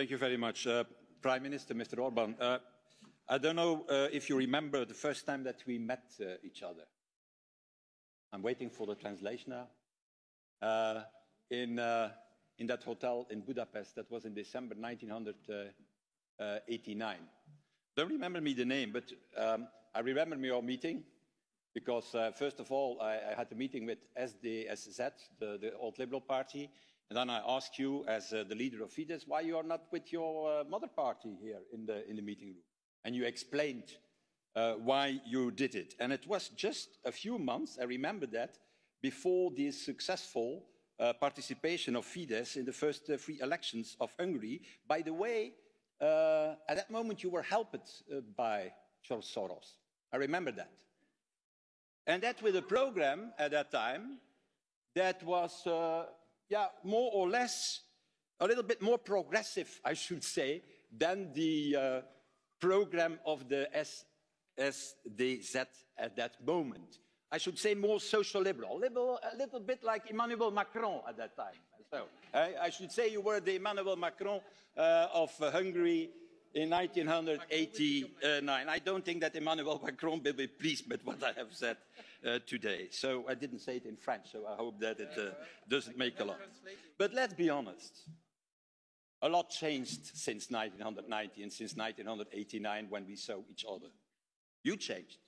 Thank you very much. Prime Minister, Mr. Orban, I don't know if you remember the first time that we met each other. I'm waiting for the translation now. In that hotel in Budapest, that was in December 1989. Don't remember me the name, but I remember your meeting because, first of all, I had a meeting with SDSZ, the old Liberal Party, and then I asked you, as the leader of Fidesz, why you are not with your mother party here in the meeting room. And you explained why you did it. And it was just a few months, I remember that, before the successful participation of Fidesz in the first free elections of Hungary. By the way, at that moment you were helped by George Soros. I remember that. And that with a program at that time that was more or less a little bit more progressive, I should say, than the program of the SDZ at that moment. I should say more social liberal, a little bit like Emmanuel Macron at that time. So I should say you were the Emmanuel Macron of Hungary in 1989. I don't think that Emmanuel Macron will be pleased with what I have said today. So I didn't say it in French, so I hope that it doesn't make a lot. But let's be honest. A lot changed since 1990 and since 1989 when we saw each other. You changed.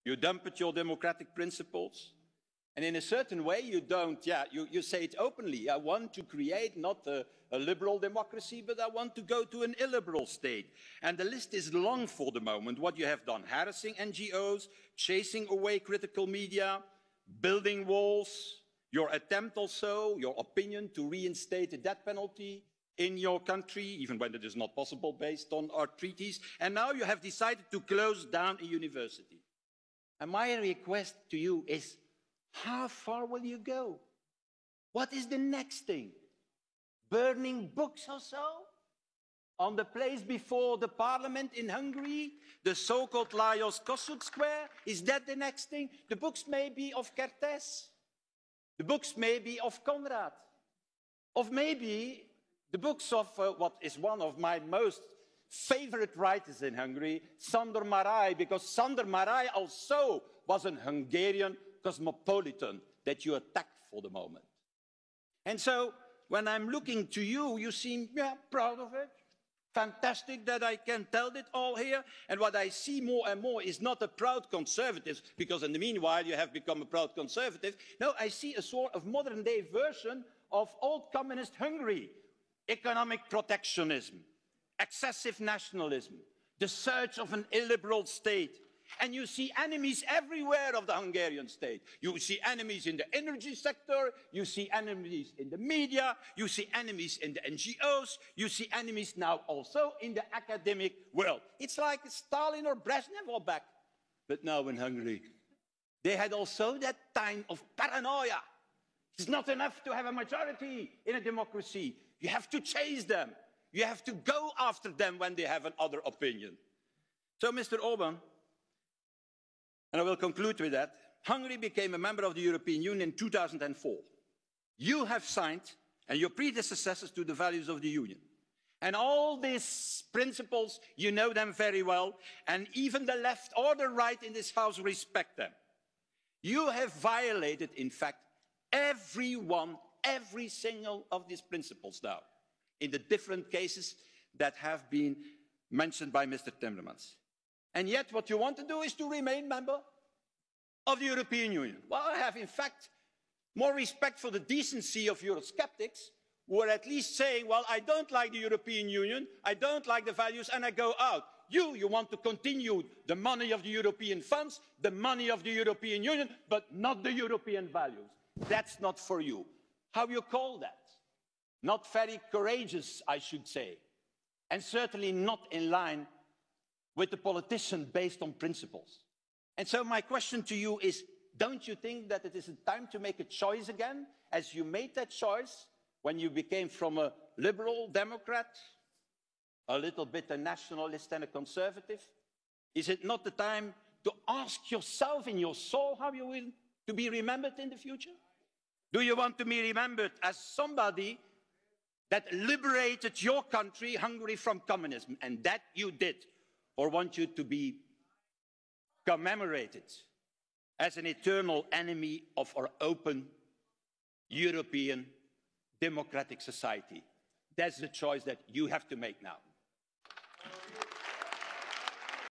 You dumped your democratic principles. And in a certain way, you don't, you say it openly. I want to create not a liberal democracy, but I want to go to an illiberal state. And the list is long for the moment. What you have done, harassing NGOs, chasing away critical media, building walls, your attempt also, your opinion to reinstate the death penalty in your country, even when it is not possible based on our treaties. And now you have decided to close down a university. And my request to you is, how far will you go? What is the next thing? Burning books or so? On the place before the parliament in Hungary? The so-called Lajos Kossuth Square? Is that the next thing? The books may be of Kertész. The books may be of Conrad. Of maybe the books of what is one of my most favorite writers in Hungary, Sándor Márai, because Sándor Márai also was an Hungarian cosmopolitan that you attacked for the moment. And so, when I'm looking to you, you seem proud of it. Fantastic that I can tell it all here. And what I see more and more is not a proud conservative, because in the meanwhile you have become a proud conservative. No, I see a sort of modern-day version of old communist Hungary. Economic protectionism, excessive nationalism, the search of an illiberal state. And you see enemies everywhere of the Hungarian state. You see enemies in the energy sector, you see enemies in the media, you see enemies in the NGOs, you see enemies now also in the academic world. It's like Stalin or Brezhnev are back. But now in Hungary, they had also that time of paranoia. It's not enough to have a majority in a democracy. You have to chase them. You have to go after them when they have another opinion. So, Mr. Orban, and I will conclude with that, Hungary became a member of the European Union in 2004. You have signed, and your predecessors, to the values of the Union. And all these principles, you know them very well, and even the left or the right in this House respect them. You have violated, in fact, every single of these principles now, in the different cases that have been mentioned by Mr. Timmermans. And yet what you want to do is to remain member of the European Union. Well, I have, in fact, more respect for the decency of Eurosceptics, who are at least saying, well, I don't like the European Union, I don't like the values, and I go out. You want to continue the money of the European funds, the money of the European Union, but not the European values. That's not for you. How you call that? Not very courageous, I should say, and certainly not in line with the politician based on principles. And so my question to you is, don't you think that it is time to make a choice again, as you made that choice when you became from a liberal Democrat, a little bit a nationalist and a conservative? Is it not the time to ask yourself in your soul how you will to be remembered in the future? Do you want to be remembered as somebody that liberated your country, Hungary, from communism, and that you did, or want you to be commemorated as an eternal enemy of our open European democratic society? That's the choice that you have to make now.